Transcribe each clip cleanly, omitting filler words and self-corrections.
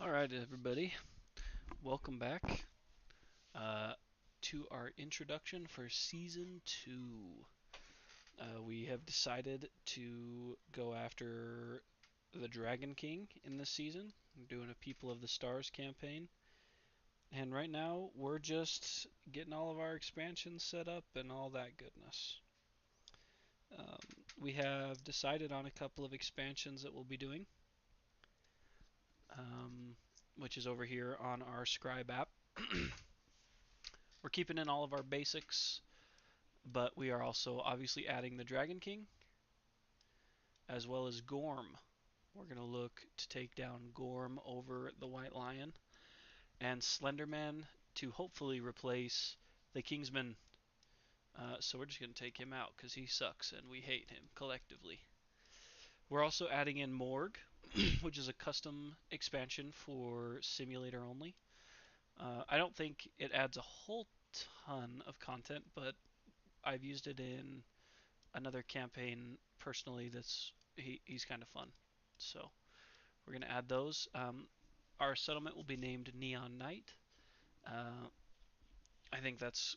All right, everybody, welcome back to our introduction for Season 2. We have decided to go after the Dragon King in this season. We're doing a People of the Stars campaign. And right now, we're just getting all of our expansions set up and all that goodness. Um, we have decided on a couple of expansions that we'll be doing, which is over here on our Scribe app. We're keeping in all of our basics, but we are also obviously adding the Dragon King as well as Gorm. We're going to look to take down Gorm over the White Lion and Slenderman to hopefully replace the Kingsman. So we're just going to take him out because he sucks and we hate him collectively. We're also adding in Morg, which is a custom expansion for simulator only. I don't think it adds a whole ton of content, but I've used it in another campaign personally he's kind of fun. So we're going to add those. Our settlement will be named Neon Knight. Uh, I think that's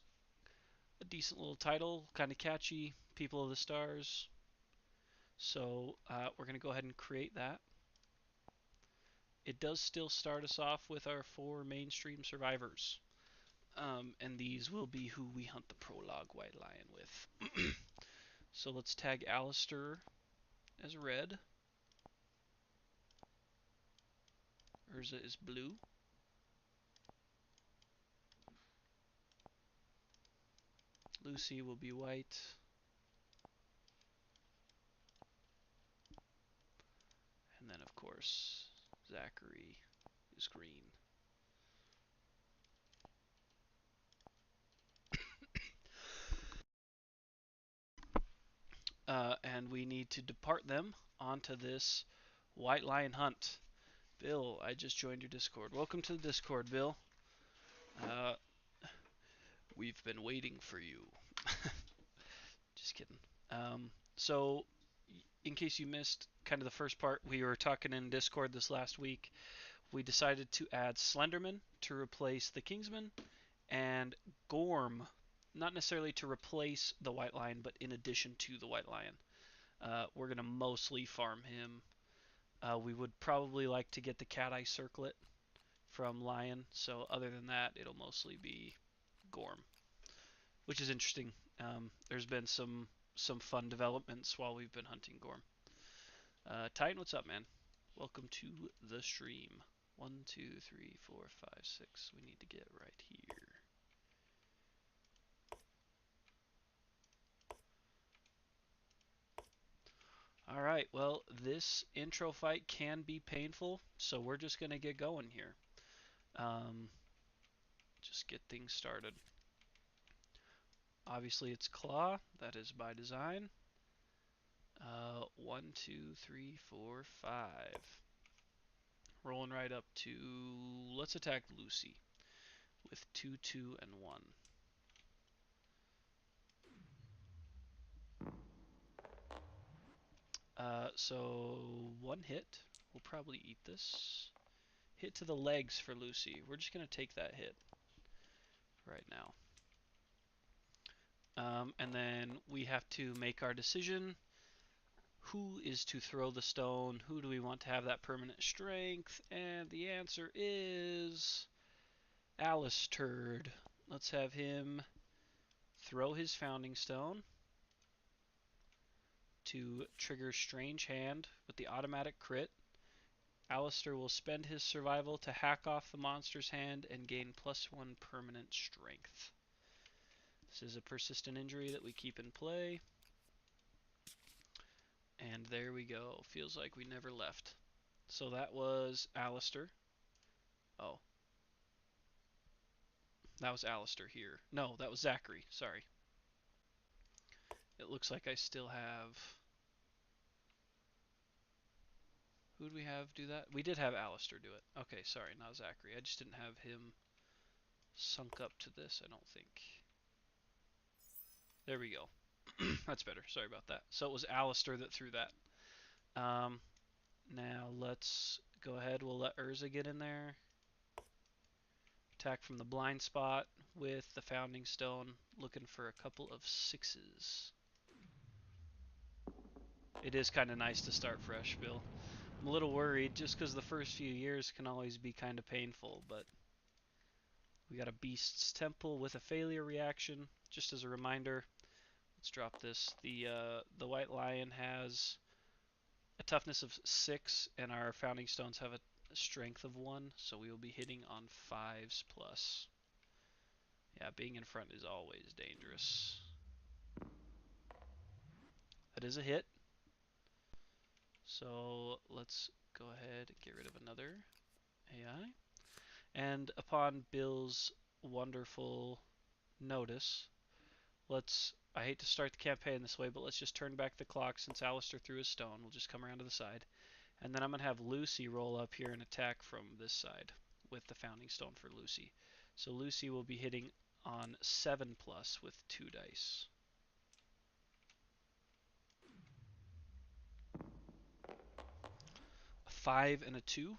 a decent little title, kind of catchy. People of the Stars. So we're going to go ahead and create that. It does still start us off with our 4 mainstream survivors. And these will be who we hunt the prologue White Lion with. So let's tag Alistair as red. Urza is blue. Lucy will be white. And then, of course, Zachary is green. And we need to depart them onto this White Lion hunt. Bill, I just joined your Discord. Welcome to the Discord, Bill. Uh, we've been waiting for you. Just kidding. So, in case you missed kind of the first part, we were talking in Discord this last week. We decided to add Slenderman to replace the Kingsman and Gorm, not necessarily to replace the White Lion, but in addition to the White Lion. We're going to mostly farm him. We would probably like to get the Cat Eye Circlet from Lion, so other than that, it'll mostly be Gorm, which is interesting. There's been some fun developments while we've been hunting Gorm. Titan, what's up, man? Welcome to the stream. 1, 2, 3, 4, 5, 6. We need to get right here. Alright, well, this intro fight can be painful, so we're just going to get going here. Just get things started. Obviously, it's Claw. That is by design. 1, 2, 3, 4, 5. Rolling right up to... Let's attack Lucy with 2, 2, and 1. So, 1 hit. We'll probably eat this. Hit to the legs for Lucy. We're just going to take that hit right now. And then we have to make our decision. Who is to throw the stone? Who do we want to have that permanent strength? And the answer is Alistair. Let's have him throw his founding stone to trigger Strange Hand with the automatic crit. Alistair will spend his survival to hack off the monster's hand and gain +1 permanent strength. This is a persistent injury that we keep in play. And there we go. Feels like we never left. So that was Alistair. Oh. That was Alistair here. No, that was Zachary. Sorry. It looks like I still have... Who do we have do that? We did have Alistair do it. Okay, sorry, not Zachary. I just didn't have him sunk up to this, I don't think. There we go. That's better. Sorry about that. So it was Alistair that threw that. Now let's go ahead, we'll let Urza get in there. Attack from the blind spot with the Founding Stone, looking for a couple of 6s. It is kind of nice to start fresh, Bill. I'm a little worried just because the first few years can always be kind of painful, but we got a Beast's Temple with a failure reaction. Just as a reminder, let's drop this. The White Lion has a toughness of 6, and our Founding Stones have a strength of 1, so we will be hitting on 5s plus. Yeah, being in front is always dangerous. That is a hit. So let's go ahead and get rid of another AI. And upon Bill's wonderful notice, I hate to start the campaign this way, but let's just turn back the clock since Alistair threw his stone. We'll just come around to the side. And then I'm going to have Lucy roll up here and attack from this side with the Founding Stone for Lucy. So Lucy will be hitting on 7 plus with 2 dice. A 5 and a 2.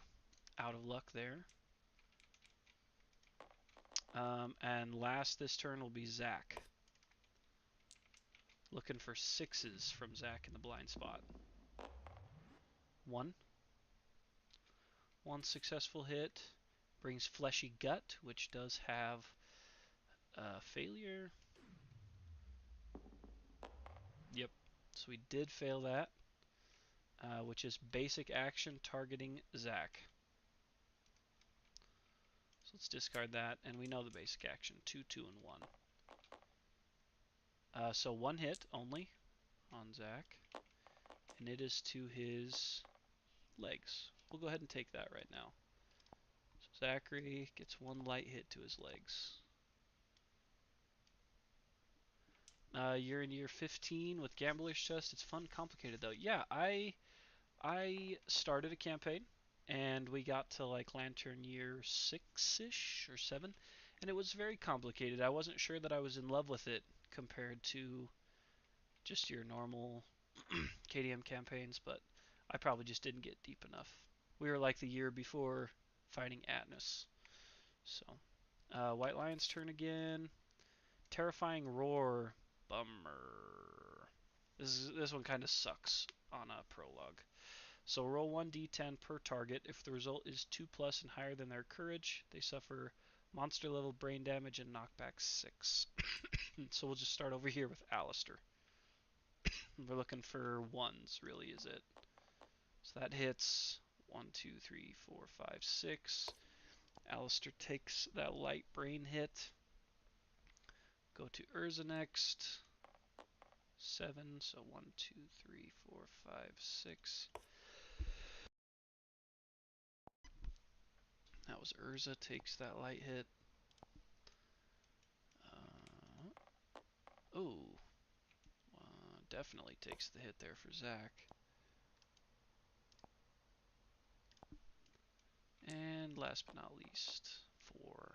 Out of luck there. And last this turn will be Zach. Looking for 6s from Zach in the blind spot. 1. 1 successful hit. Brings Fleshy Gut, which does have failure. Yep. So we did fail that, which is basic action targeting Zach. So let's discard that, and we know the basic action, 2, 2, and 1. So 1 hit only on Zach, and it is to his legs. We'll go ahead and take that right now. So Zachary gets 1 light hit to his legs. You're in year 15 with Gambler's Chest. It's fun, complicated though. Yeah, I started a campaign, and we got to like Lantern year 6-ish or 7, and it was very complicated. I wasn't sure that I was in love with it compared to just your normal KDM campaigns, but I probably just didn't get deep enough. We were like the year before fighting Atnus. So, White Lion's turn again. Terrifying Roar. Bummer. This one kind of sucks on a prologue. So roll 1d10 per target. If the result is 2 plus and higher than their courage, they suffer monster level brain damage and knockback 6. So we'll just start over here with Alistair. We're looking for 1s, really, is it? So that hits 1, 2, 3, 4, 5, 6. Alistair takes that light brain hit. Go to Urza next. 7, so 1, 2, 3, 4, 5, 6. That was Urza, takes that light hit. Definitely takes the hit there for Zach. And last but not least, 4.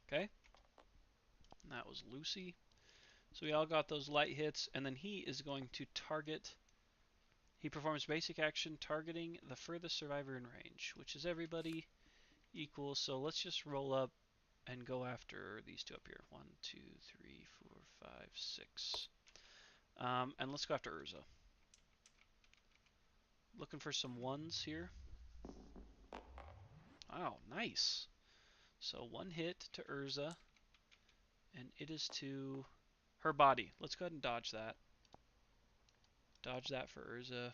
Okay. And that was Lucy. So we all got those light hits, and then he is going to target. He performs basic action targeting the furthest survivor in range, which is everybody equal. So let's just roll up and go after these two up here. 1, 2, 3, 4, 5, 6. And let's go after Urza. Looking for some 1s here. Oh, nice. So 1 hit to Urza, and it is to her body. Let's go ahead and dodge that. Dodge that for Urza.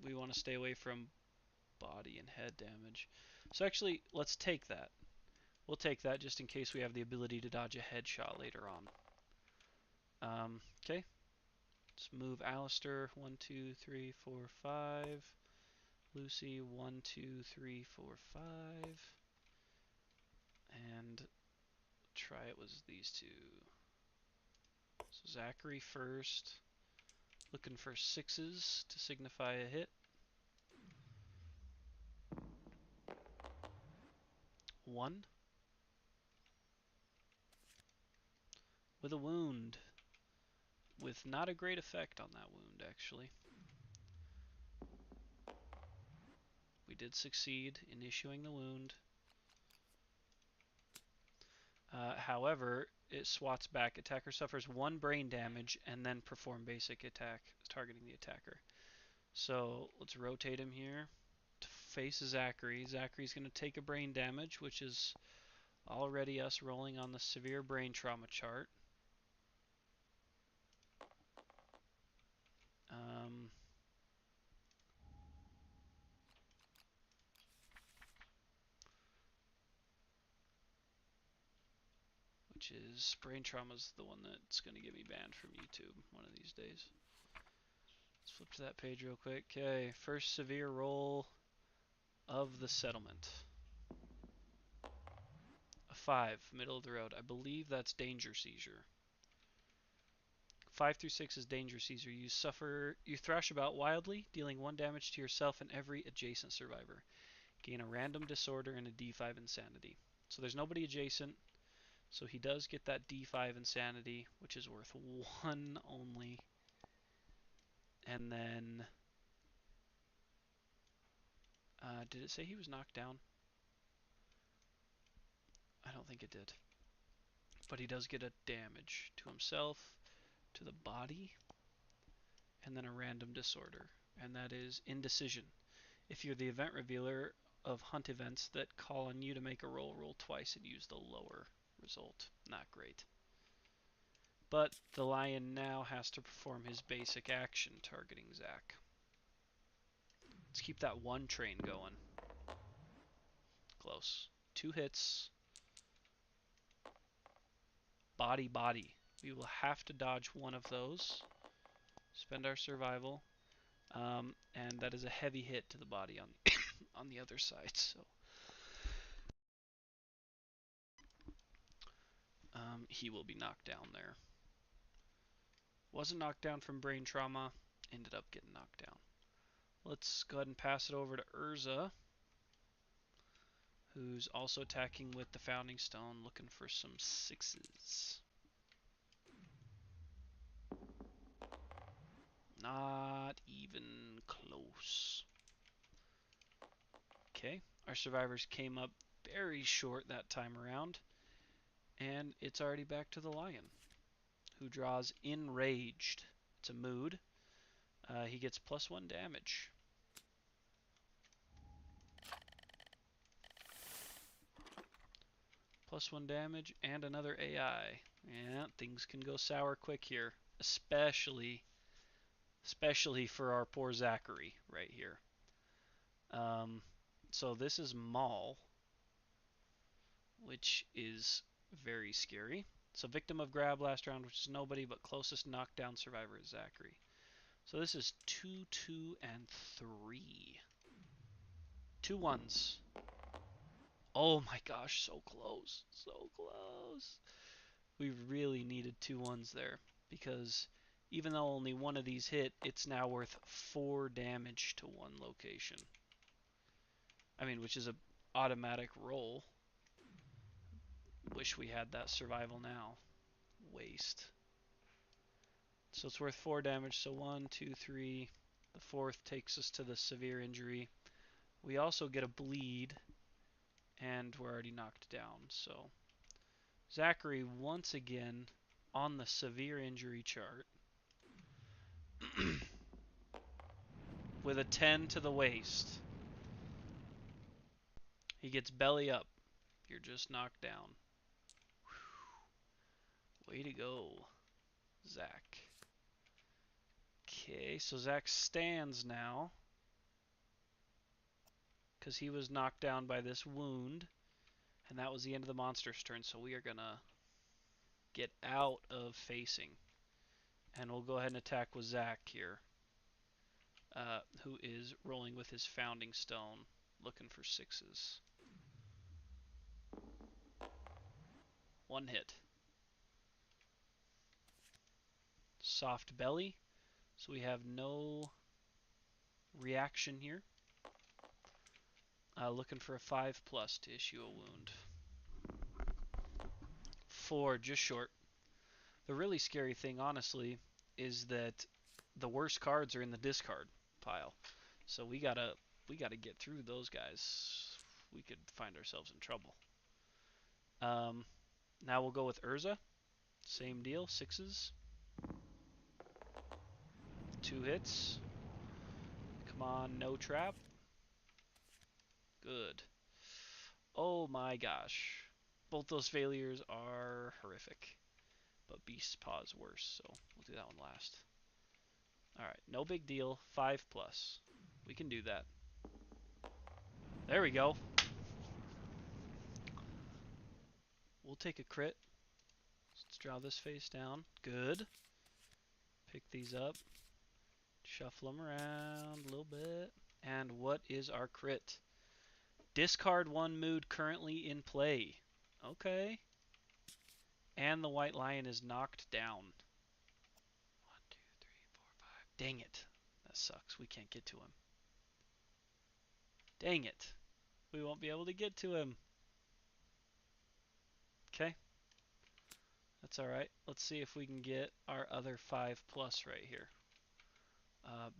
We want to stay away from body and head damage. So actually, let's take that. We'll take that just in case we have the ability to dodge a headshot later on. Okay. Let's move Alistair. 1, 2, 3, 4, 5. Lucy. 1, 2, 3, 4, 5. And try it was these two. So Zachary first. Looking for 6s to signify a hit. 1. With a wound. With not a great effect on that wound, actually. We did succeed in issuing the wound. However, it swats back. Attacker suffers 1 brain damage and then perform basic attack, targeting the attacker. So let's rotate him here to face Zachary. Zachary's going to take a brain damage, which is already us rolling on the severe brain trauma chart. Which is brain trauma's the one that's going to get me banned from YouTube one of these days. Let's flip to that page real quick. Okay, first severe roll of the settlement. A 5, middle of the road. I believe that's danger seizure. 5 through 6 is danger seizure. You thrash about wildly, dealing 1 damage to yourself and every adjacent survivor. Gain a random disorder and a D5 insanity. So there's nobody adjacent. So he does get that D5 insanity, which is worth 1 only. And then, did it say he was knocked down? I don't think it did. But he does get a damage to himself, to the body, and then a random disorder. And that is indecision. If you're the event revealer of hunt events that call on you to make a roll, roll twice and use the lower result. Not great. But the lion now has to perform his basic action targeting Zach. Let's keep that 1 train going. Close. 2 hits. Body, body. We will have to dodge one of those. Spend our survival. And that is a heavy hit to the body on on the other side. So he will be knocked down there. Wasn't knocked down from brain trauma. Ended up getting knocked down. Let's go ahead and pass it over to Urza, who's also attacking with the Founding Stone, looking for some 6s. Not even close. Okay, our survivors came up very short that time around, and it's already back to the lion, who draws Enraged. It's a mood. He gets +1 damage. +1 damage and another AI. Yeah, things can go sour quick here, especially for our poor Zachary right here. So this is Maul, which is very scary. So victim of grab last round, which is nobody, but closest knockdown survivor is Zachary. So this is 2, 2, and 3. 2 1s. Oh my gosh, so close. So close. We really needed 2 1s there, because even though only one of these hit, it's now worth 4 damage to one location. I mean, which is a automatic roll. Wish we had that survival now. Waste. So it's worth 4 damage. So 1, 2, 3. The 4th takes us to the severe injury. We also get a bleed, and we're already knocked down. So Zachary once again on the severe injury chart with a 10 to the waist. He gets belly up. You're just knocked down. Whew. Way to go, Zach. Okay, so Zach stands now, because he was knocked down by this wound, and that was the end of the monster's turn, so we are going to get out of facing. And we'll go ahead and attack with Zach here, who is rolling with his Founding Stone, looking for 6s. 1 hit. Soft belly, so we have no reaction here. Looking for a 5+ to issue a wound. 4, just short. The really scary thing, honestly, is that the worst cards are in the discard pile. So we gotta we got to get through those guys. We could find ourselves in trouble. Now we'll go with Urza. Same deal, 6s. 2 hits. Come on, no trap. Good. Oh my gosh. Both those failures are horrific. But Beast's Paw is worse, so we'll do that one last. Alright, no big deal. 5+. We can do that. There we go. We'll take a crit. Let's draw this face down. Good. Pick these up. Shuffle them around a little bit. And what is our crit? Discard 1 mood currently in play. Okay. And the white lion is knocked down. 1, 2, 3, 4, 5. Dang it. That sucks. We can't get to him. Dang it. We won't be able to get to him. Okay. That's alright. Let's see if we can get our other 5+ right here.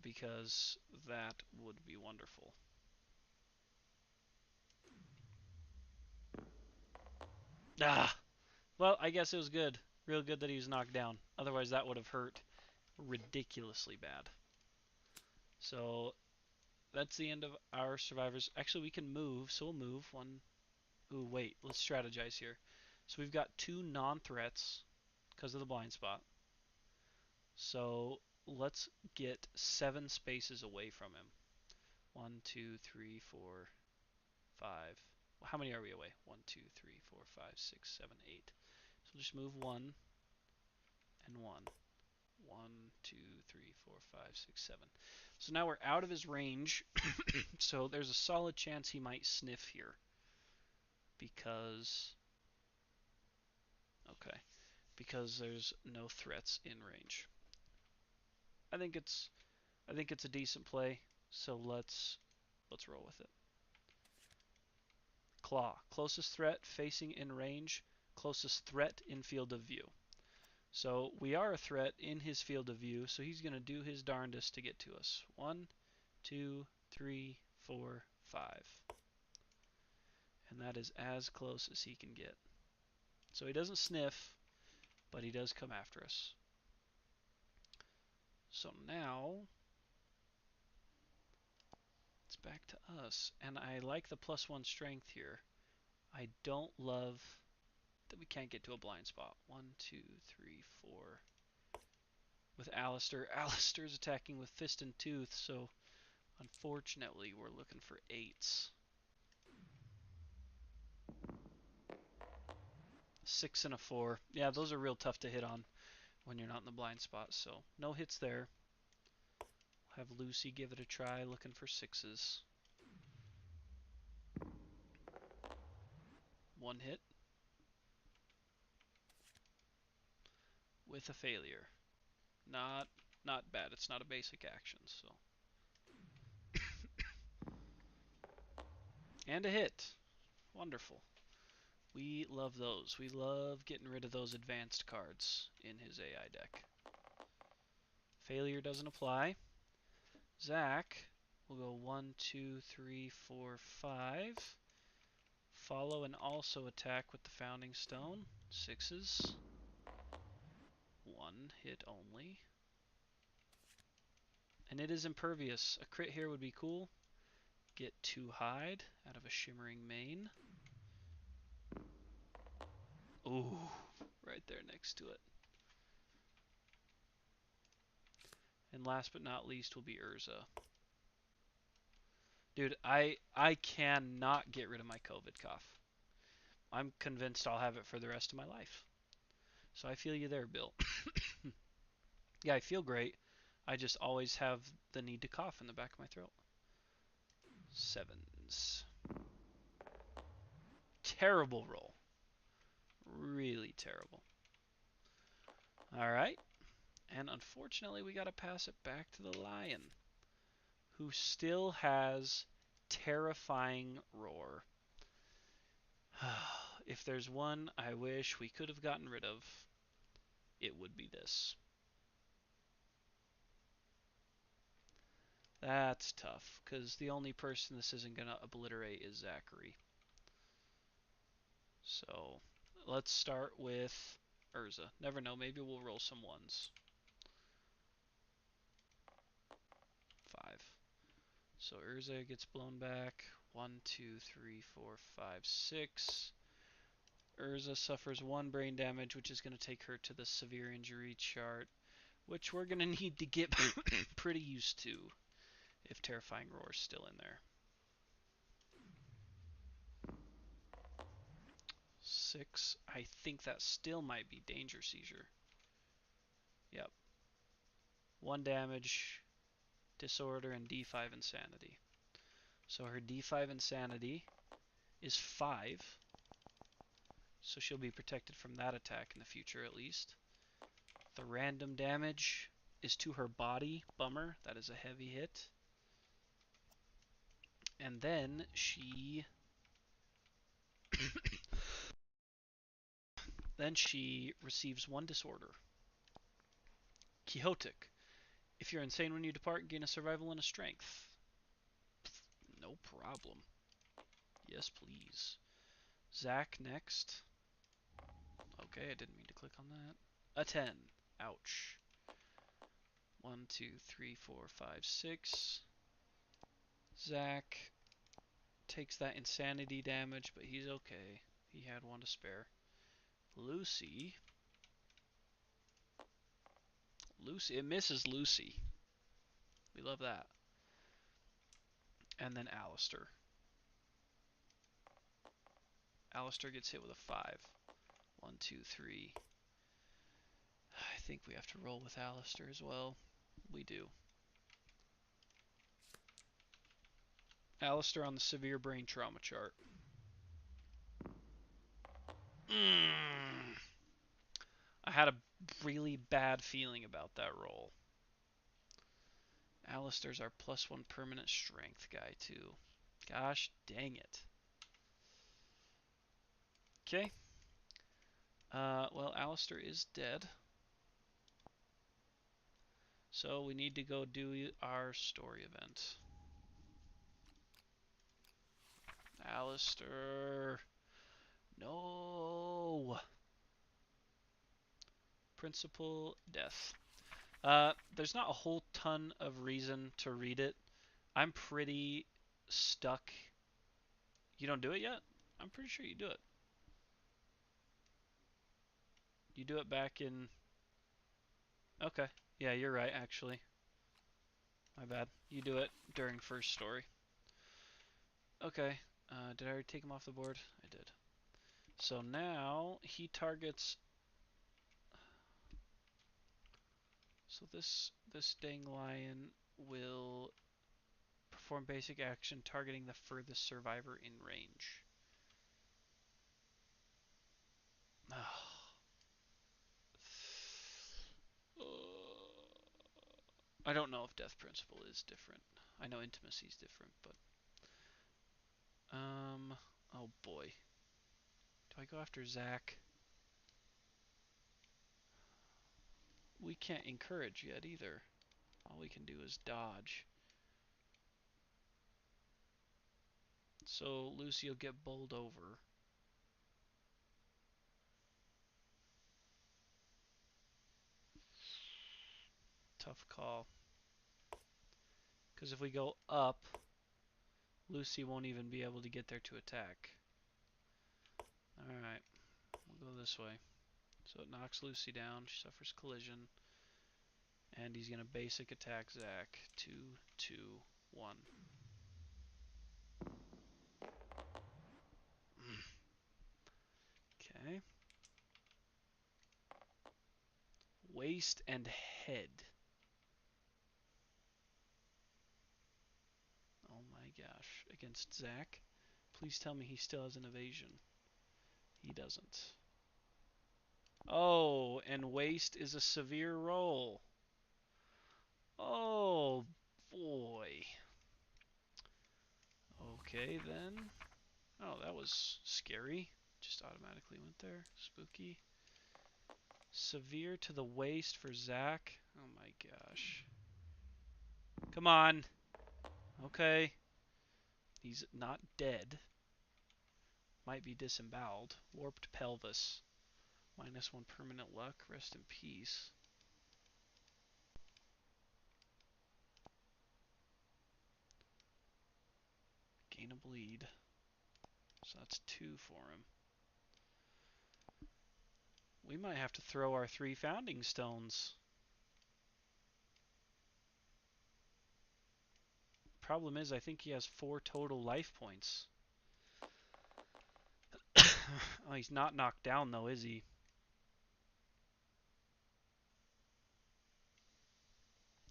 Because that would be wonderful. Ah! Well, I guess it was good. Real good that he was knocked down. Otherwise, that would have hurt ridiculously bad. So, that's the end of our survivors. Actually, we can move, so we'll move. One. Ooh, wait. Let's strategize here. So, we've got 2 non-threats because of the blind spot. So, let's get 7 spaces away from him. 1, 2, 3, 4, 5. How many are we away? 1, 2, 3, 4, 5, 6, 7, 8. So we'll just move 1 and 1. 1, 2, 3, 4, 5, 6, 7. So now we're out of his range. So there's a solid chance he might sniff here. Because there's no threats in range. I think it's a decent play. So let's roll with it. Claw. Closest threat facing in range. Closest threat in field of view. So we are a threat in his field of view, so he's going to do his darndest to get to us. 1, 2, 3, 4, 5. And that is as close as he can get. So he doesn't sniff, but he does come after us. So now it's back to us. And I like the +1 strength here. I don't love that we can't get to a blind spot. 1, 2, 3, 4. With Alistair. Alistair's attacking with Fist and Tooth, so unfortunately we're looking for 8s. 6 and a 4. Yeah, those are real tough to hit on when you're not in the blind spot, so no hits there. We'll have Lucy give it a try, looking for 6s. 1 hit. With a failure. Not bad. It's not a basic action, so. And a hit. Wonderful. We love those. We love getting rid of those advanced cards in his AI deck. Failure doesn't apply. Zach will go 1, 2, 3, 4, 5. Follow and also attack with the Founding Stone. 6s. 1 hit only. And it is impervious. A crit here would be cool. Get 2 hide out of a Shimmering Mane. Ooh, right there next to it. And last but not least will be Urza. Dude, I cannot get rid of my COVID cough. I'm convinced I'll have it for the rest of my life. So I feel you there, Bill. Yeah, I feel great. I just always have the need to cough in the back of my throat. 7s. Terrible roll. Really terrible. Alright. And unfortunately, we got to pass it back to the lion, who still has terrifying roar. If there's one I wish we could have gotten rid of, it would be this. That's tough, because the only person this isn't going to obliterate is Zachary. So let's start with Urza. Never know, maybe we'll roll some ones. 5. So Urza gets blown back. 1, 2, 3, 4, 5, 6. Urza suffers 1 brain damage, which is going to take her to the severe injury chart, which we're going to need to get pretty used to if Terrifying Roar is still in there. 6. I think that still might be Danger Seizure. Yep. 1 damage, Disorder, and D5 Insanity. So her D5 Insanity is 5. So she'll be protected from that attack in the future at least. The random damage is to her body. Bummer. That is a heavy hit. And then she receives 1 disorder. Quixotic. If you're insane when you depart, gain a survival and a strength. No problem. Yes, please. Zach next. Okay, I didn't mean to click on that. A 10. Ouch. 1, 2, 3, 4, 5, 6. Zach takes that insanity damage, but he's okay. He had 1 to spare. Lucy. It misses Lucy. We love that. And then Alistair. Alistair gets hit with a 5. 1, 2, 3. I think we have to roll with Alistair as well. We do. Alistair on the severe brain trauma chart. I had a really bad feeling about that roll. Alistair's our +1 permanent strength guy too. Gosh dang it. Okay. Well, Alistair is dead. So we need to go do our story event. Alistair. No. Principal death. There's not a whole ton of reason to read it. I'm pretty stuck. You don't do it yet? I'm pretty sure you do it. You do it back in... Okay. Yeah, you're right, actually. My bad. You do it during first story. Okay. Did I already take him off the board? I did. So now he targets... So this dang lion will perform basic action targeting the furthest survivor in range. I don't know if Death Principle is different. I know Intimacy is different, but... Oh boy. Do I go after Zach? We can't encourage yet either. All we can do is dodge. So Lucy will get bowled over. Tough call. Because if we go up, Lucy won't even be able to get there to attack. Alright, we'll go this way. So it knocks Lucy down, she suffers collision. And he's going to basic attack Zach. 2, 2, 1. Okay. Waist and head. Oh my gosh. Against Zach. Please tell me he still has an evasion. He doesn't. Oh, and waist is a severe roll. Oh, boy. Okay, then. Oh, that was scary. Just automatically went there. Spooky. Severe to the waist for Zach. Oh my gosh. Come on. Okay. He's not dead. Might be disemboweled. Warped pelvis. -1 permanent luck. Rest in peace. Gain a bleed. So that's 2 for him. We might have to throw our 3 founding stones. Problem is, I think he has 4 total life points. Oh, he's not knocked down though, is he?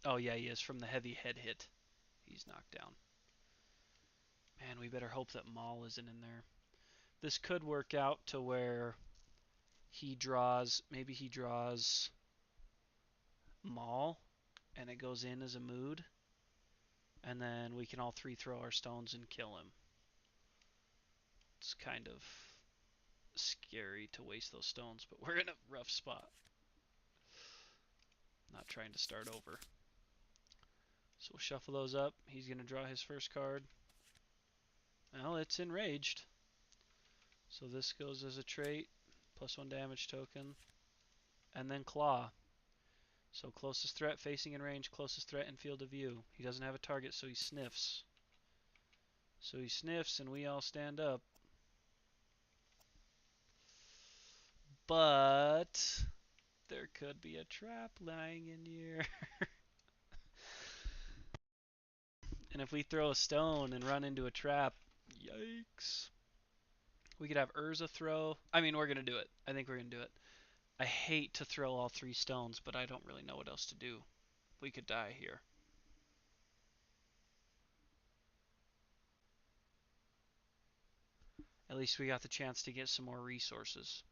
Oh yeah, he is from the heavy head hit. He's knocked down. Man, we better hope that Maul isn't in there. This could work out to where he draws, maybe he draws Maul, and it goes in as a mood, and then we can all 3 throw our stones and kill him. It's kind of scary to waste those stones, but we're in a rough spot. Not trying to start over. So we'll shuffle those up. He's going to draw his first card. Well, it's enraged. So this goes as a trait, +1 damage token, and then claw. So closest threat facing in range, closest threat in field of view. He doesn't have a target, so he sniffs. So he sniffs, and we all stand up. But there could be a trap lying in here. And if we throw a stone and run into a trap, yikes. We could have Urza throw. I mean, we're going to do it. I think we're going to do it. I hate to throw all 3 stones, but I don't really know what else to do. We could die here. At least we got the chance to get some more resources.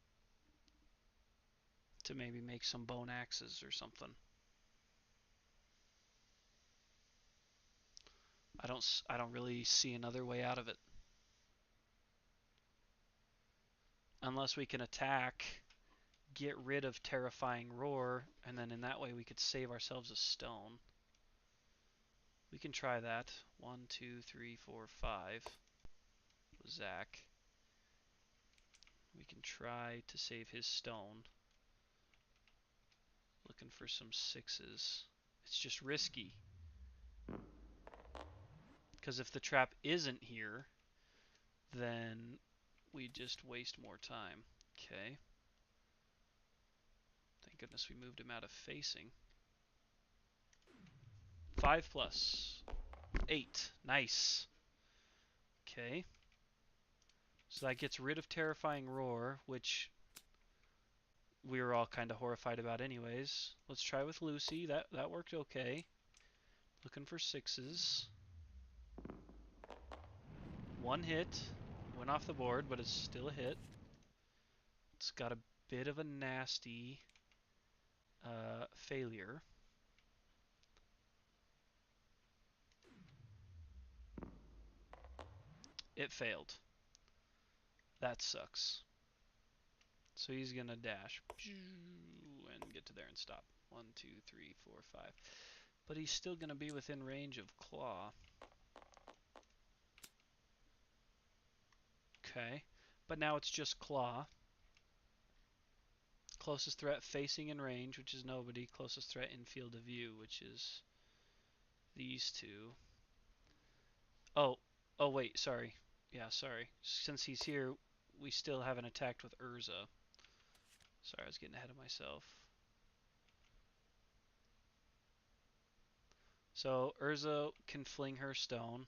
To maybe make some bone axes or something. I don't really see another way out of it. Unless we can attack, get rid of Terrifying Roar, and then in that way we could save ourselves a stone. We can try that. 1, 2, 3, 4, 5. Zac. We can try to save his stone. Looking for some 6s. It's just risky. Because if the trap isn't here, then we just waste more time. Okay. Thank goodness we moved him out of facing. 5 plus 8. Nice. Okay. So that gets rid of Terrifying Roar, which we were all kind of horrified about anyways. Let's try with Lucy. That worked okay. Looking for 6s. 1 hit. Went off the board, but it's still a hit. It's got a bit of a nasty failure. It failed. That sucks. So he's going to dash and get to there and stop. 1, 2, 3, 4, 5. But he's still going to be within range of claw. Okay. But now it's just claw. Closest threat facing in range, which is nobody. Closest threat in field of view, which is these 2. Oh, wait, sorry. Yeah, sorry. Since he's here, we still haven't attacked with Urza. Sorry, I was getting ahead of myself. So Urza can fling her stone,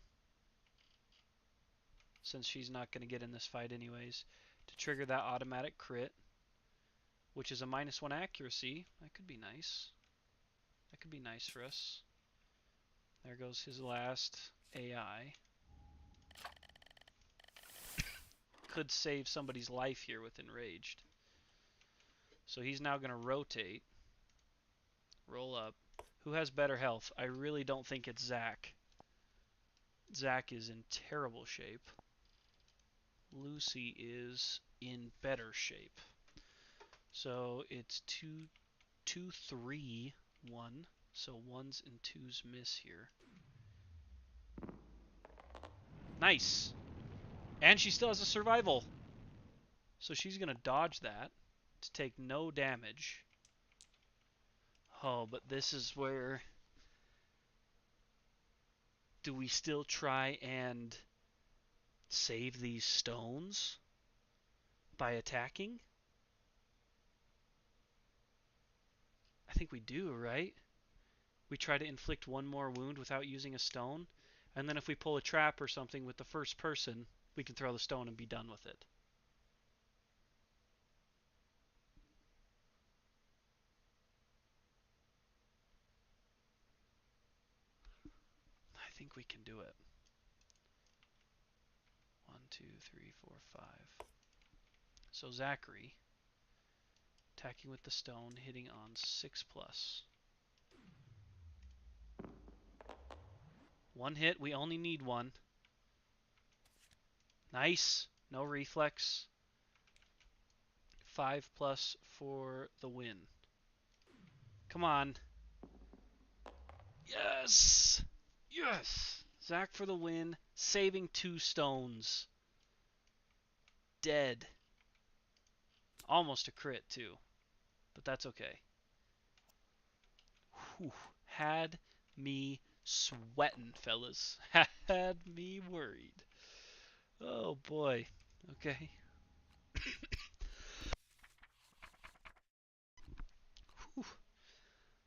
since she's not going to get in this fight anyways, to trigger that automatic crit, which is a -1 accuracy. That could be nice. That could be nice for us. There goes his last AI. Could save somebody's life here with Enraged. So he's now going to rotate. Roll up. Who has better health? I really don't think it's Zac. Zac is in terrible shape. Lucy is in better shape. So it's 2, 2, 3, 1. So 1s and 2s miss here. Nice. And she still has a survival. So she's going to dodge that to take no damage. Oh, but this is where... Do we still try and save these stones by attacking? I think we do, right? We try to inflict one more wound without using a stone, and then if we pull a trap or something with the first person, we can throw the stone and be done with it. I think we can do it. 1, 2, 3, 4, 5. So Zachary, attacking with the stone, hitting on 6+. One hit, we only need one. Nice. No reflex. 5+ for the win. Come on. Yes! Yes! Zach for the win, saving 2 stones. Dead. Almost a crit, too. But that's okay. Whew. Had me sweating, fellas. Had me worried. Oh, boy. Okay. Whew.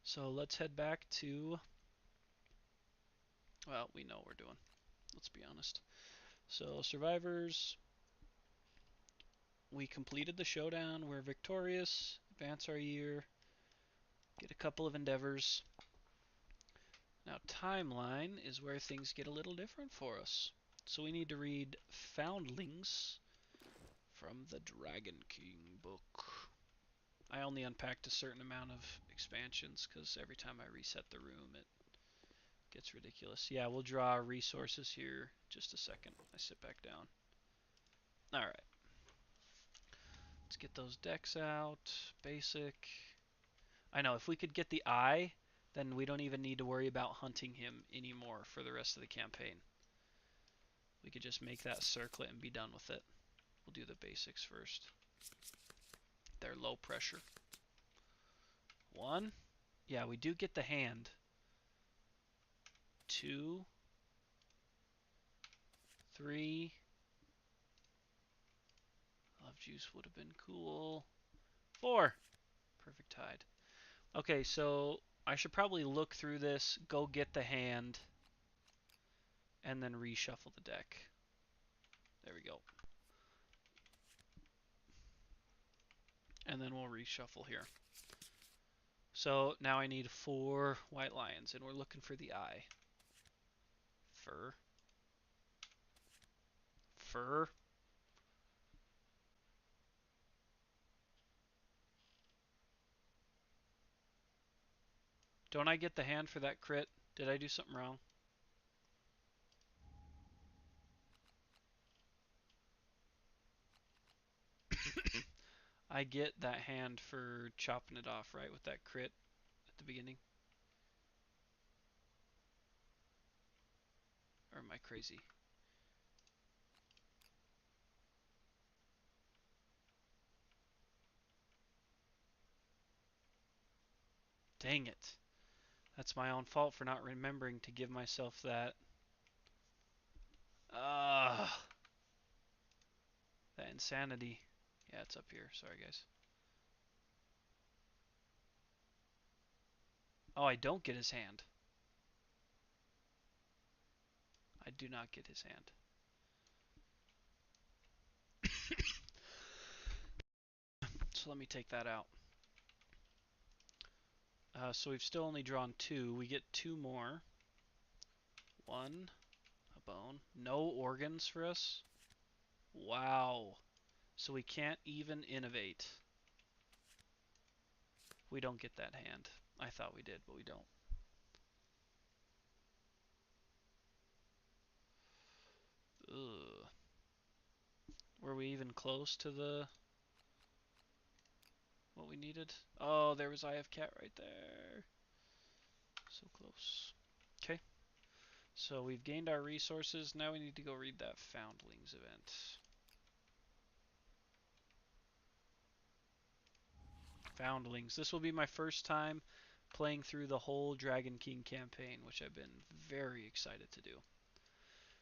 So let's head back to... Well, we know what we're doing. Let's be honest. So, survivors... We completed the showdown. We're victorious. Advance our year. Get a couple of endeavors. Now, timeline is where things get a little different for us. So we need to read Foundlings from the Dragon King book. I only unpacked a certain amount of expansions because every time I reset the room it gets ridiculous. Yeah, we'll draw resources here just a second. I sit back down. Alright. Let's get those decks out. Basic. I know, if we could get the eye, then we don't even need to worry about hunting him anymore for the rest of the campaign. We could just make that circlet and be done with it. We'll do the basics first. They're low pressure. 1. Yeah, we do get the hand. 2. 3. Love juice would have been cool. 4. Perfect tide. Okay, so I should probably look through this, go get the hand, and then reshuffle the deck. There we go. And then we'll reshuffle here. So now I need 4 white lions, and we're looking for the eye. Fur. Fur. Don't I get the hand for that crit? Did I do something wrong? I get that hand for chopping it off, right, with that crit at the beginning? Or am I crazy? Dang it. That's my own fault for not remembering to give myself that. Ah, that insanity. Yeah, it's up here. Sorry, guys. Oh, I don't get his hand. I do not get his hand. So let me take that out. So we've still only drawn 2. We get 2 more. 1, a bone. No organs for us. Wow. So we can't even innovate. We don't get that hand. I thought we did, but we don't. Ugh. Were we even close to the what we needed? Oh, there was Eye of Cat right there. So close. Okay. So we've gained our resources. Now we need to go read that Foundlings event. Foundlings. This will be my first time playing through the whole Dragon King campaign, which I've been very excited to do.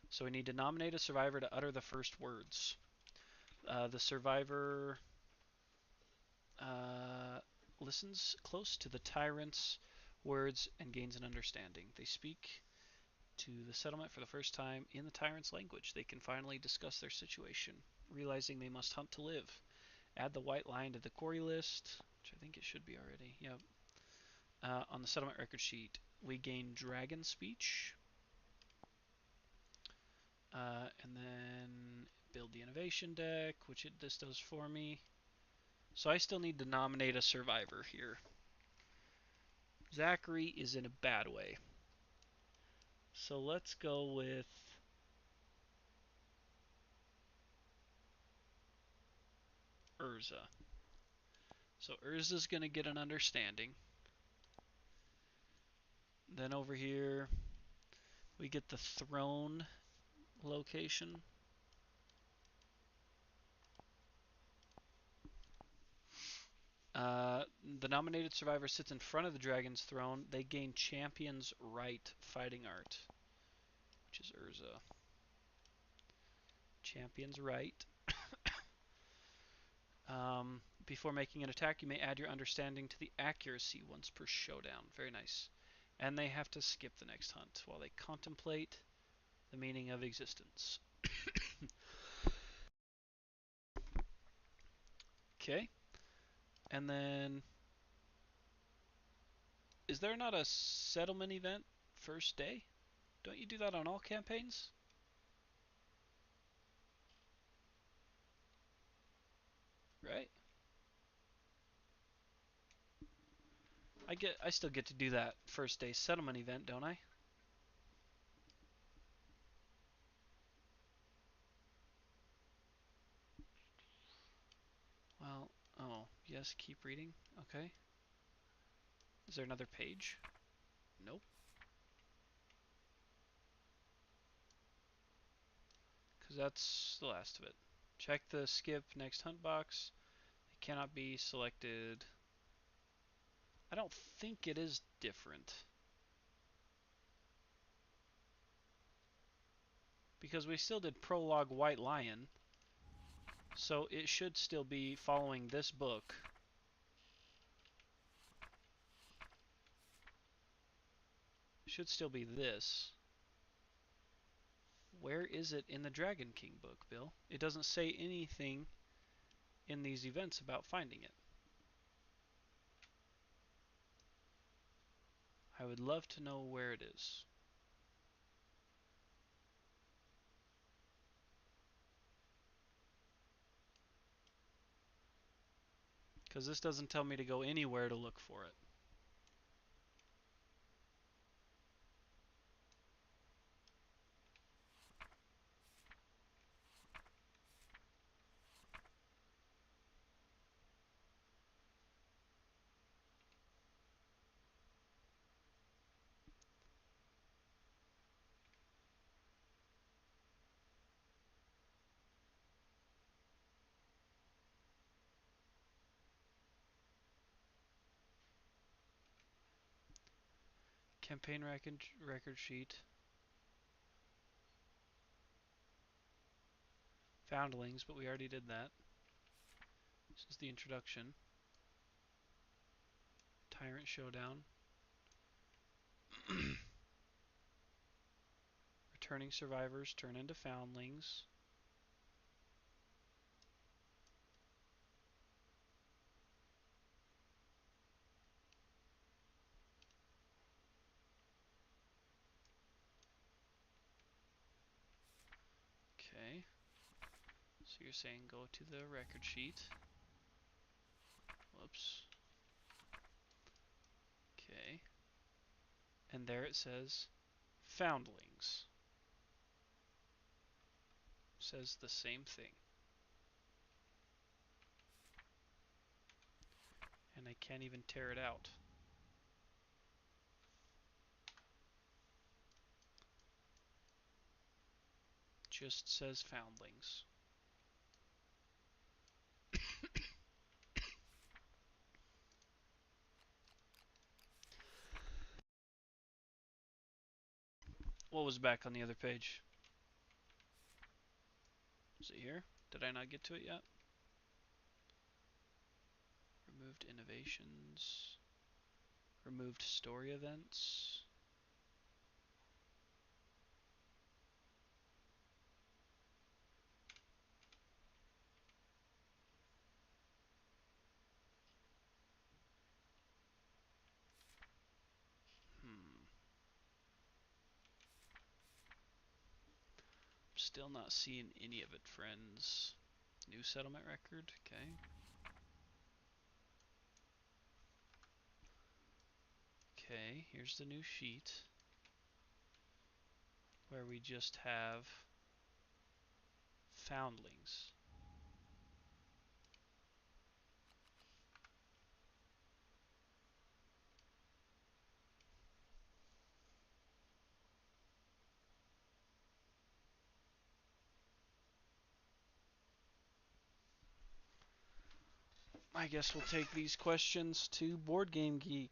So we need to nominate a survivor to utter the first words. The survivor listens close to the tyrant's words and gains an understanding. They speak to the settlement for the first time in the tyrant's language. They can finally discuss their situation, realizing they must hunt to live. Add the white lion to the quarry list, which I think it should be already. Yep. On the settlement record sheet, we gain dragon speech, and then build the innovation deck, which this does for me. So I still need to nominate a survivor here. Zachary is in a bad way. So let's go with Urza. So Urza's going to get an understanding. Then over here, we get the throne location. The nominated survivor sits in front of the dragon's throne. They gain Champion's Right fighting art, which is Urza. Champion's Right. Before making an attack, you may add your understanding to the accuracy once per showdown. Very nice. And they have to skip the next hunt while they contemplate the meaning of existence. Okay. And then, is there not a settlement event first day? Don't you do that on all campaigns? Right? I still get to do that first day settlement event, don't I? Well, oh, yes, keep reading. Okay. Is there another page? Nope. Because that's the last of it. Check the skip next hunt box. It cannot be selected. I don't think it is different. Because we still did prologue White Lion. So it should still be following this book. It should still be this. Where is it in the Dragon King book, Bill? It doesn't say anything in these events about finding it. I would love to know where it is. Because this doesn't tell me to go anywhere to look for it. Campaign record sheet. Foundlings, but we already did that. This is the introduction. Tyrant Showdown. Returning survivors turn into foundlings. Okay. So you're saying go to the record sheet. Whoops. Okay. And there it says foundlings. Says the same thing. And I can't even tear it out. just says foundlings. What was back on the other page? Is it here? Did I not get to it yet? Removed innovations. Removed story events. Still not seeing any of it, friends. New settlement record, okay. Okay, here's the new sheet where we just have foundlings. I guess we'll take these questions to Board Game Geek.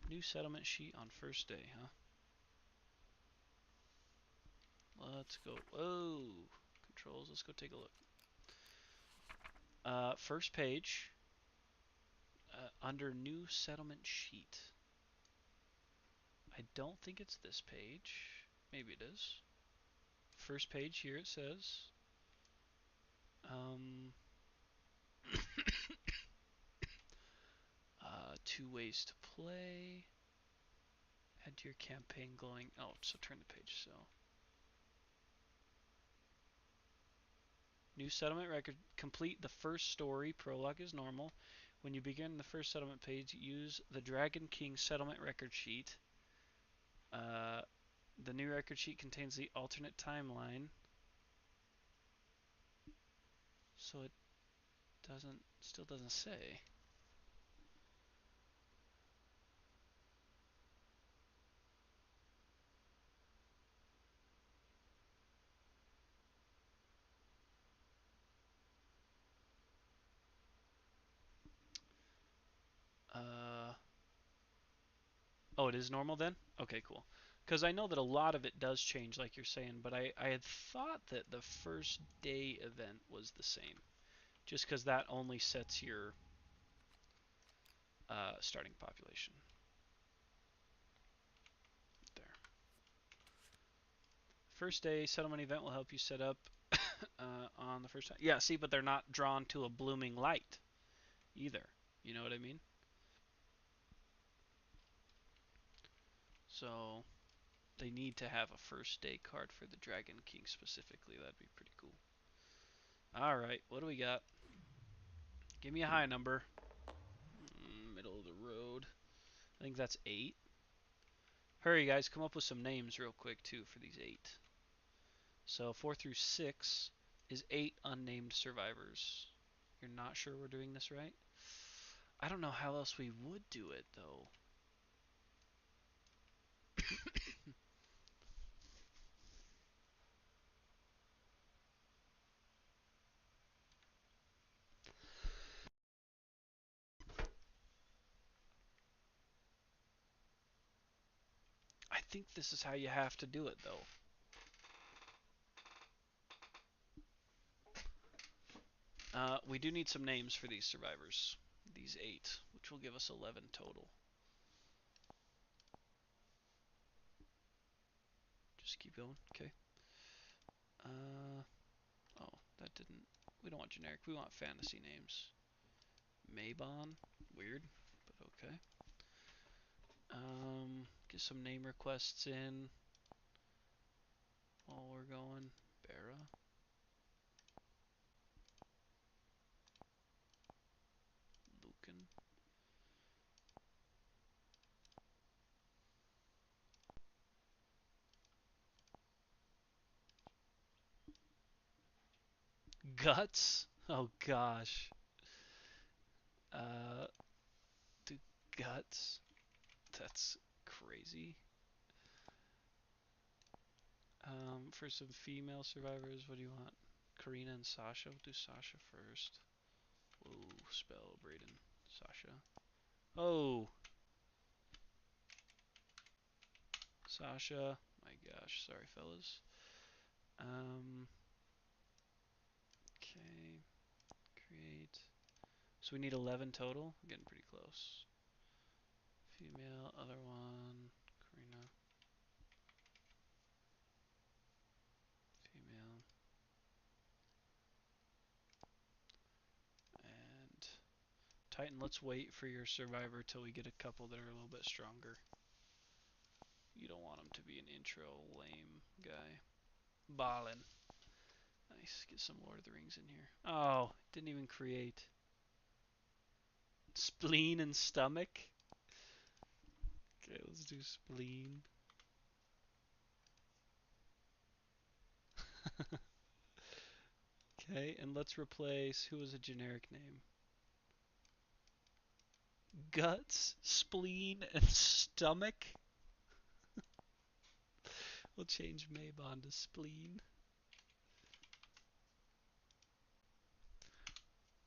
New settlement sheet on first day, huh? Let's go. Whoa! Controls, let's go take a look. First page, under new settlement sheet. I don't think it's this page. Maybe it is. First page here it says. Two ways to play. Add to your campaign glowing. Oh, so turn the page. So new settlement record. Complete the first story. Prologue is normal. When you begin the first settlement page, use the Dragon King settlement record sheet. The new record sheet contains the alternate timeline. So it still doesn't say. Oh, it is normal then? Okay, cool. Because I know that a lot of it does change, like you're saying, but I had thought that the first day event was the same. Just because that only sets your starting population. There. First day settlement event will help you set up on the first time. Yeah, see, but they're not drawn to a blooming light either. You know what I mean? So they need to have a first day card for the Dragon King specifically. That'd be pretty cool. Alright, what do we got? Give me a high number. Middle of the road. I think that's 8. Hurry, guys. Come up with some names real quick, too, for these 8. So 4 through 6 is 8 unnamed survivors. You're not sure we're doing this right? I don't know how else we would do it, though. I think this is how you have to do it, though. We do need some names for these survivors. These 8, which will give us 11 total. Just keep going. Okay. Oh, that didn't... We don't want generic. We want fantasy names. Mabon. Weird, but okay. Get some name requests in while we're going. Barra. Lucan. Guts? Oh gosh. Uh, do guts? That's crazy. For some female survivors, what do you want? Karina and Sasha? We'll do Sasha first. Whoa, spell Brayden. Sasha. Oh! Sasha. My gosh, sorry fellas. Okay. Create. So we need 11 total. We're getting pretty close. Female, other one. Karina. Female. And Titan, let's wait for your survivor till we get a couple that are a little bit stronger. You don't want him to be an intro lame guy. Balin. Nice. Get some Lord of the Rings in here. Oh, didn't even create. Spleen and stomach. Okay, let's do spleen. Okay, and let's replace, who was a generic name? Guts, spleen, and stomach. We'll change Mabon to spleen.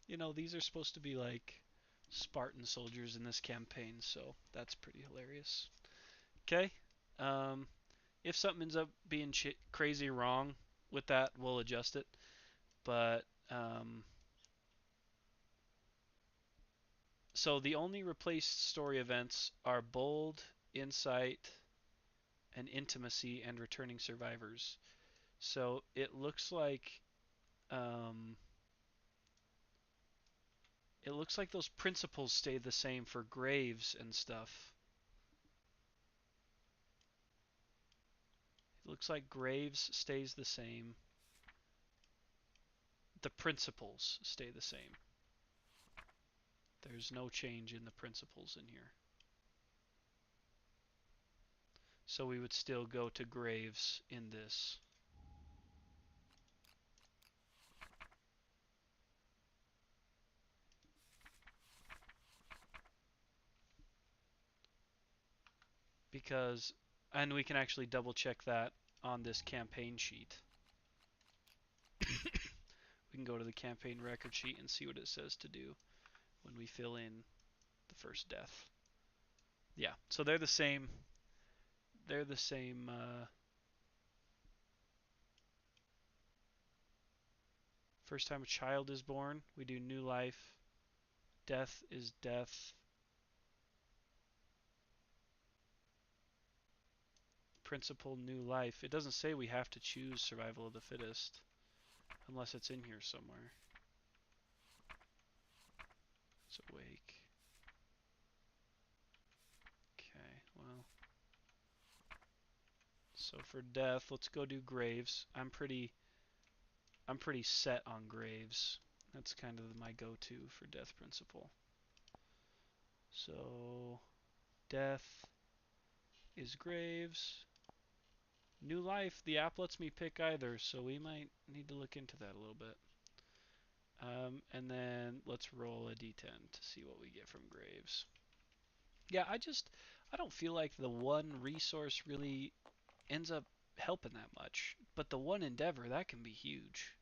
You know, these are supposed to be like Spartan soldiers in this campaign, so that's pretty hilarious. Okay, if something ends up being crazy wrong with that, we'll adjust it. But so the only replaced story events are bold, insight, and intimacy, and returning survivors. So um, it looks like those principles stay the same for graves and stuff. It looks like graves stays the same. The principles stay the same. There's no change in the principles in here. So we would still go to graves in this. Because, and we can actually double check that on this campaign sheet. We can go to the campaign record sheet and see what it says to do when we fill in the first death. Yeah, so they're the same. They're the same. First time a child is born, we do new life. Death is death. Principle new life. It doesn't say we have to choose survival of the fittest unless it's in here somewhere. It's awake. Okay, well. So for death, let's go do graves. I'm pretty set on graves. That's kind of my go-to for death principle. So death is graves. New life, the app lets me pick either, so we might need to look into that a little bit. And then let's roll a d10 to see what we get from graves. Yeah, I don't feel like the one resource really ends up helping that much. But the one endeavor, that can be huge.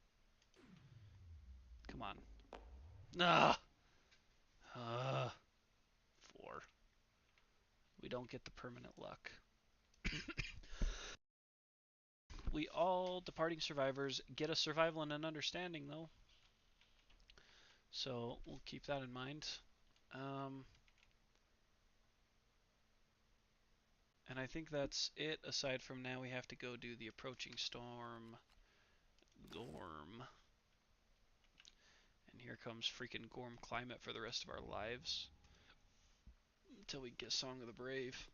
Come on. Ah! 4. We don't get the permanent luck. We all departing survivors get a survival and an understanding, though. So we'll keep that in mind. And I think that's it, aside from now we have to go do the approaching storm. Gorm. And here comes freaking Gorm climate for the rest of our lives. Until we get Song of the Brave.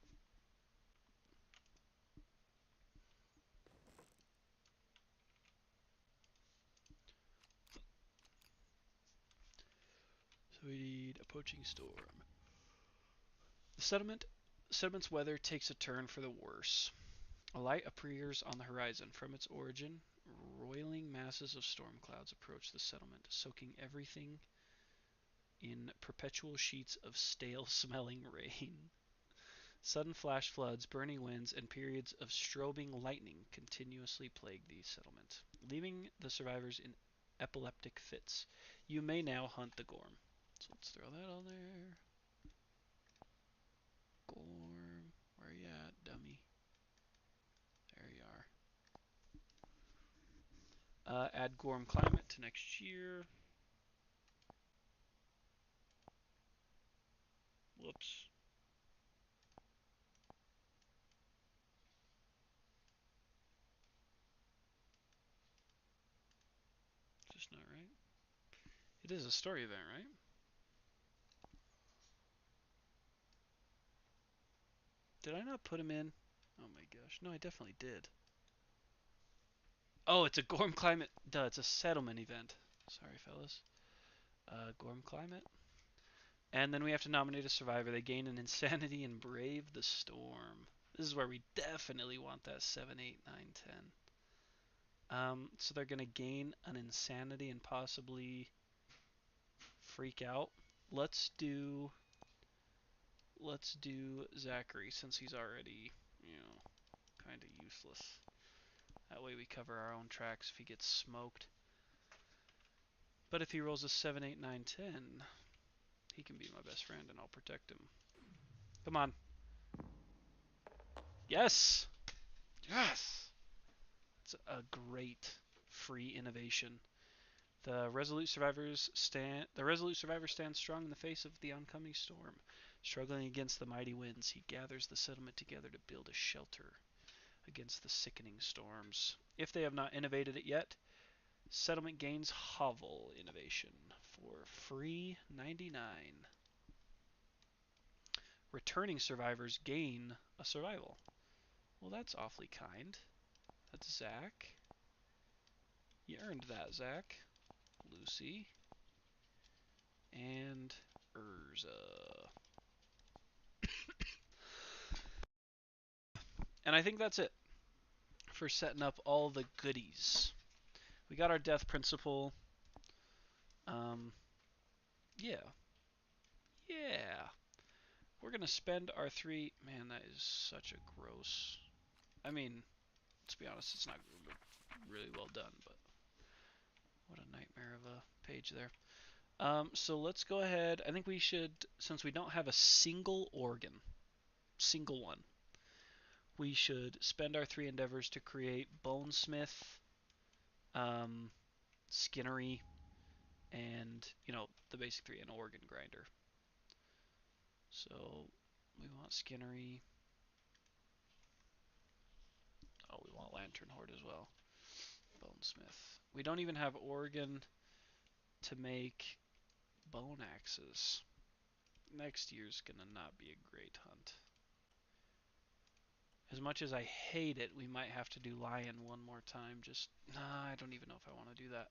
So we need approaching storm. The settlement's weather takes a turn for the worse. A light appears on the horizon. From its origin, Roiling masses of storm clouds approach the settlement, soaking everything in perpetual sheets of stale-smelling rain. Sudden flash floods, burning winds, and periods of strobing lightning continuously plague the settlement, leaving the survivors in epileptic fits. You may now hunt the Gorm. So let's throw that on there. Gorm, where you at, dummy? There you are. Add Gorm climate to next year. Whoops. Just not right. It is a story event, right? Did I not put him in? Oh my gosh. No, I definitely did. Oh, it's a Gorm climate. Duh, it's a settlement event. Sorry, fellas. Gorm climate. And then we have to nominate a survivor. They gain an insanity and brave the storm. This is where we definitely want that 7, 8, 9, 10. So they're going to gain an insanity and possibly freak out. Let's do Zachary since he's already, kind of useless. That way we cover our own tracks if he gets smoked. But if he rolls a 7, 8, 9, 10, he can be my best friend and I'll protect him. Come on. Yes! Yes! It's a great free innovation. The resolute survivor stands strong in the face of the oncoming storm. Struggling against the mighty winds, he gathers the settlement together to build a shelter against the sickening storms. If they have not innovated it yet, settlement gains Hovel innovation for free 99. Returning survivors gain a survival. Well, that's awfully kind. That's Zach. You earned that, Zach. Lucy. And Urza. And I think that's it for setting up all the goodies. We got our death principle. Yeah. Yeah. We're going to spend our 3... Man, that is such a gross... I mean, let's be honest, it's not really well done, but what a nightmare of a page there. So let's go ahead. I think we should, since we don't have a single organ, single one, we should spend our 3 endeavors to create Bonesmith, Skinnery, and, the basic 3, an organ grinder. So we want Skinnery. Oh, we want Lantern Horde as well. Bonesmith. We don't even have organ to make bone axes. Next year's gonna not be a great hunt. As much as I hate it, we might have to do lion one more time. Nah, I don't even know if I want to do that.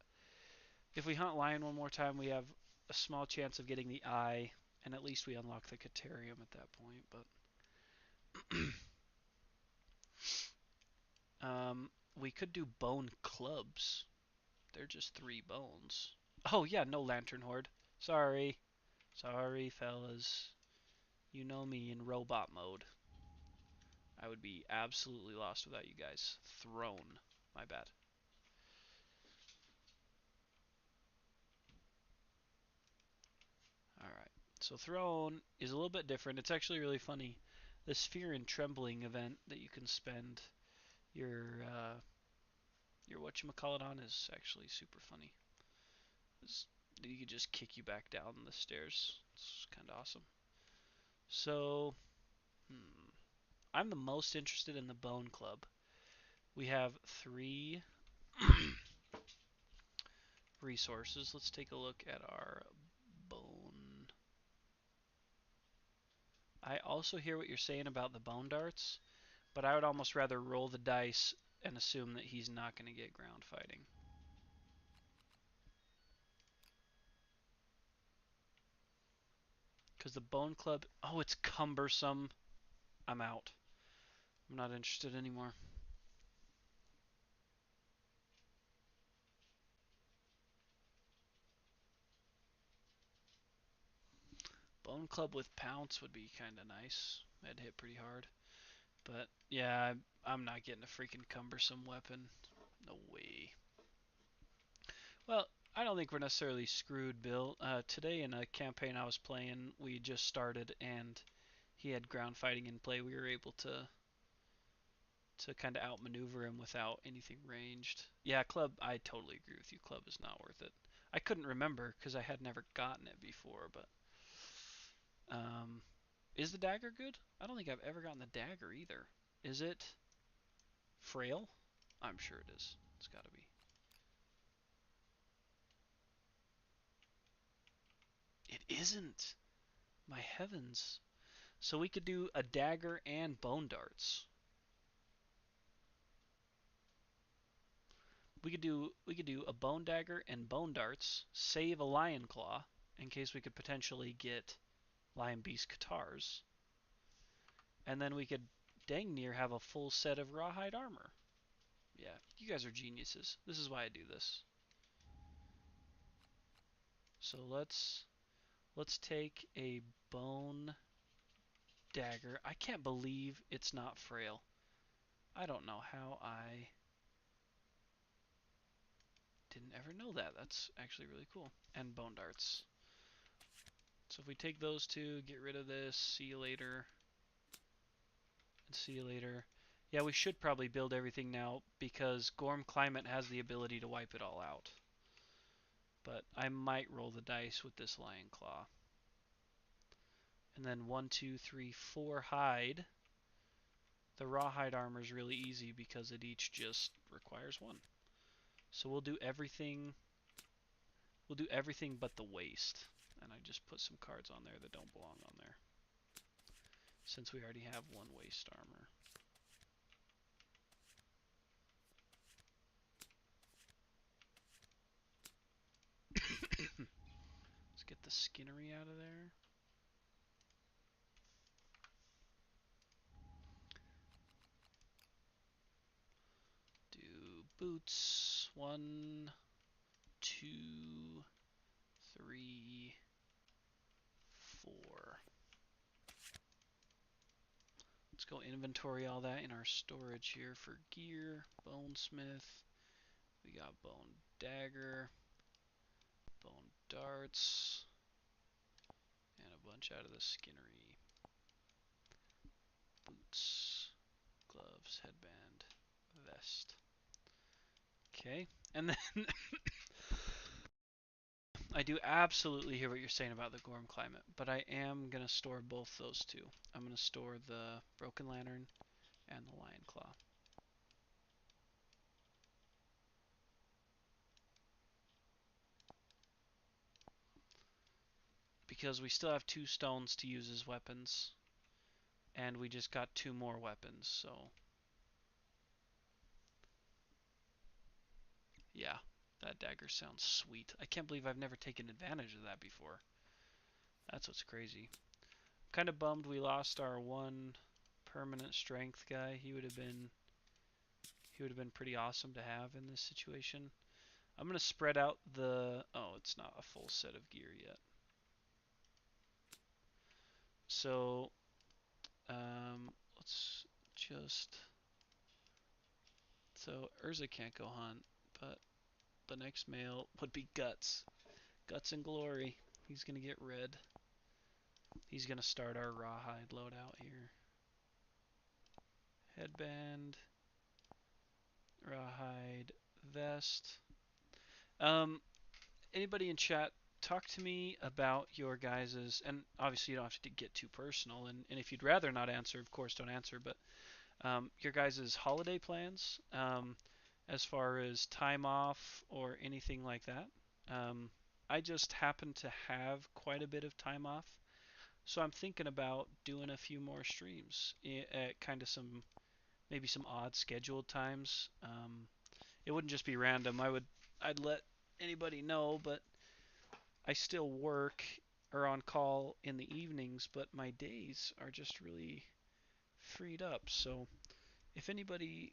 If we hunt lion one more time, we have a small chance of getting the eye, and at least we unlock the Caterium at that point, but we could do bone clubs. They're just 3 bones. Oh yeah, no Lantern Horde. Sorry. Sorry, fellas. You know me in robot mode. I would be absolutely lost without you guys. Throne. My bad. Alright. So Throne is a little bit different. It's actually really funny. The Sphere and Trembling event that you can spend your whatchamacallit on is actually super funny. You can just kick you back down the stairs. It's kind of awesome. So, I'm the most interested in the Bone Club. We have 3 resources. Let's take a look at our bone. I also hear what you're saying about the bone darts, but I would almost rather roll the dice and assume that he's not going to get ground fighting. Because the bone club, oh, it's cumbersome. I'm out. I'm not interested anymore. Bone Club with Pounce would be kind of nice. That'd hit pretty hard. But yeah, I'm not getting a freaking cumbersome weapon. No way. Well, I don't think we're necessarily screwed, Bill. Today in a campaign I was playing, we just started and he had ground fighting in play. We were able to kind of outmaneuver him without anything ranged. Yeah, Club, I totally agree with you. Club is not worth it. I couldn't remember because I had never gotten it before, but um, is the dagger good? I don't think I've ever gotten the dagger either. Is it frail? I'm sure it is. It's got to be. It isn't. My heavens. So we could do a dagger and bone darts. We could do a bone dagger and bone darts, save a lion claw in case we could potentially get lion beast Cathars, and then we could dang near have a full set of rawhide armor. Yeah, you guys are geniuses. This is why I do this. So let's take a bone dagger. I can't believe it's not frail. I don't know how I didn't ever know that. That's actually really cool. And bone darts. So if we take those two, get rid of this, see you later, and see you later. Yeah, we should probably build everything now because Gorm Climate has the ability to wipe it all out. But I might roll the dice with this Lion Claw. And then 1, 2, 3, 4 hide. The rawhide armor is really easy because it each just requires 1. So we'll do everything. We'll do everything but the waist. And I just put some cards on there that don't belong on there, since we already have 1 waist armor. Let's get the skinnery out of there. Do boots. 1, 2, 3, 4. Let's go inventory all that in our storage here for gear. Bonesmith. We got bone dagger, bone darts, and a bunch out of the skinnery. Boots, gloves, headband, vest. Okay, and then I do absolutely hear what you're saying about the Gorm Climate, but I am going to store both those two. I'm going to store the Broken Lantern and the Lion Claw. Because we still have 2 stones to use as weapons, and we just got 2 more weapons, so yeah, that dagger sounds sweet. I can't believe I've never taken advantage of that before. That's what's crazy. Kind of bummed we lost our 1 permanent strength guy. He would have been pretty awesome to have in this situation. I'm going to spread out the... Oh, it's not a full set of gear yet. So, let's just... So, Urza can't go hunt, but the next male would be Guts. Guts and Glory. He's going to get red. He's going to start our rawhide loadout here. Headband. Rawhide vest. Anybody in chat, talk to me about your guys's, and obviously you don't have to get too personal, and if you'd rather not answer, of course don't answer, but your guys's holiday plans, as far as time off or anything like that. I just happen to have quite a bit of time off, so I'm thinking about doing a few more streams at kind of maybe some odd scheduled times. It wouldn't just be random. I'd let anybody know, but I still work or on call in the evenings, but my days are just really freed up. So if anybody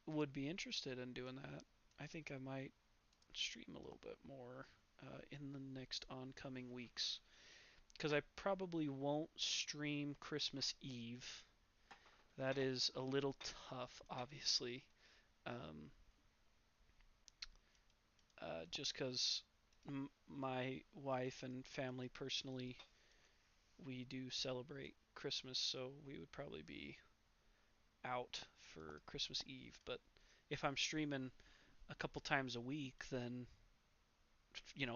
would be interested in doing that, I think I might stream a little bit more in the next oncoming weeks. because I probably won't stream Christmas Eve. That is a little tough, obviously. Um, just because my wife and family personally, we do celebrate Christmas, so we would probably be out for Christmas Eve. But if I'm streaming a couple times a week, then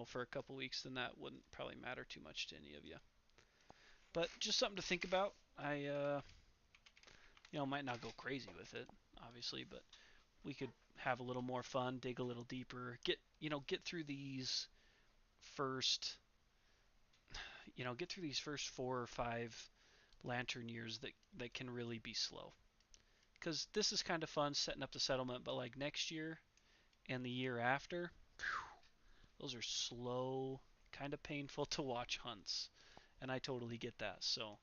for a couple weeks, then that wouldn't probably matter too much to any of you. But just something to think about. I might not go crazy with it, obviously, but we could have a little more fun, dig a little deeper, get through these first, get through these first 4 or 5 lantern years that can really be slow. Because this is kind of fun setting up the settlement, but like next year and the year after, those are slow, kind of painful to watch hunts, and I totally get that. So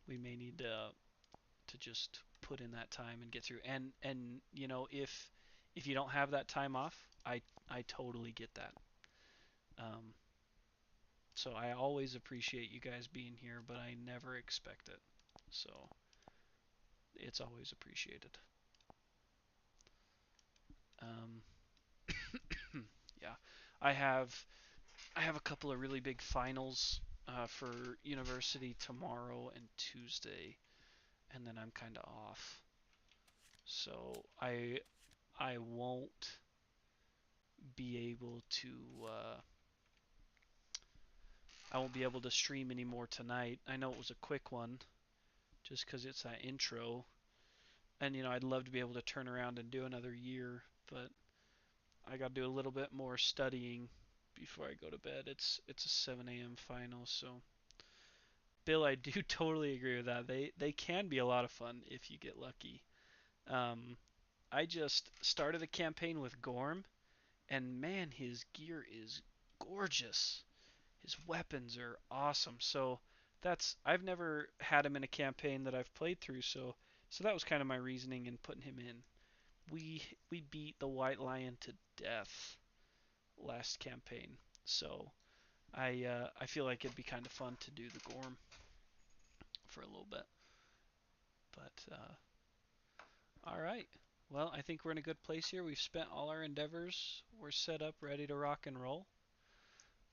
we may need to just put in that time and get through. And if you don't have that time off, I totally get that. Um, so I always appreciate you guys being here, but I never expect it. So it's always appreciated. Um, yeah, I have I have a couple of really big finals for university tomorrow and Tuesday, and then I'm kind of off. So I won't be able to uh, I won't be able to stream anymore tonight. I know it was a quick one, just because it's that intro, and I'd love to be able to turn around and do another year, but I got to do a little bit more studying before I go to bed. It's a 7 a.m. final, so Bill, I do totally agree with that. They can be a lot of fun if you get lucky. Um, I just started a campaign with Gorm, and man, his gear is gorgeous. His weapons are awesome. So I've never had him in a campaign that I've played through, so that was kind of my reasoning in putting him in. We beat the White Lion to death last campaign, so I feel like it'd be kind of fun to do the Gorm for a little bit. But all right. Well, I think we're in a good place here. We've spent all our endeavors. We're set up, ready to rock and roll.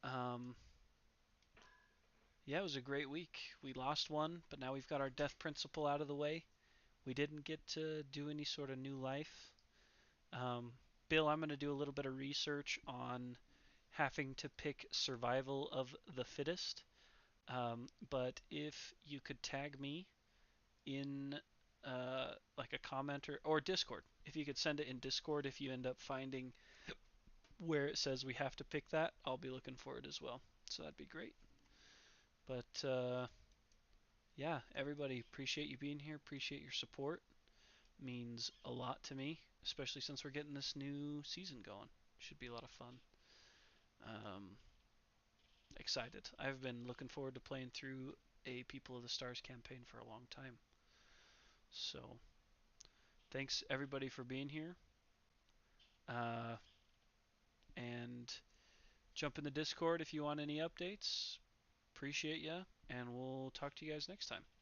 Um, yeah, it was a great week. We lost one, but now we've got our death principle out of the way. We didn't get to do any sort of new life. Um, Bill, I'm going to do a little bit of research on having to pick survival of the fittest. But if you could tag me in like a comment or Discord, if you could send it in Discord, if you end up finding where it says we have to pick that, I'll be looking for it as well. So that'd be great. But yeah, everybody, appreciate you being here. Appreciate your support. Means a lot to me, especially since we're getting this new season going. Should be a lot of fun. Um, excited. I've been looking forward to playing through a People of the Stars campaign for a long time. So thanks everybody for being here. Uh, and jump in the Discord if you want any updates. Appreciate ya, and we'll talk to you guys next time.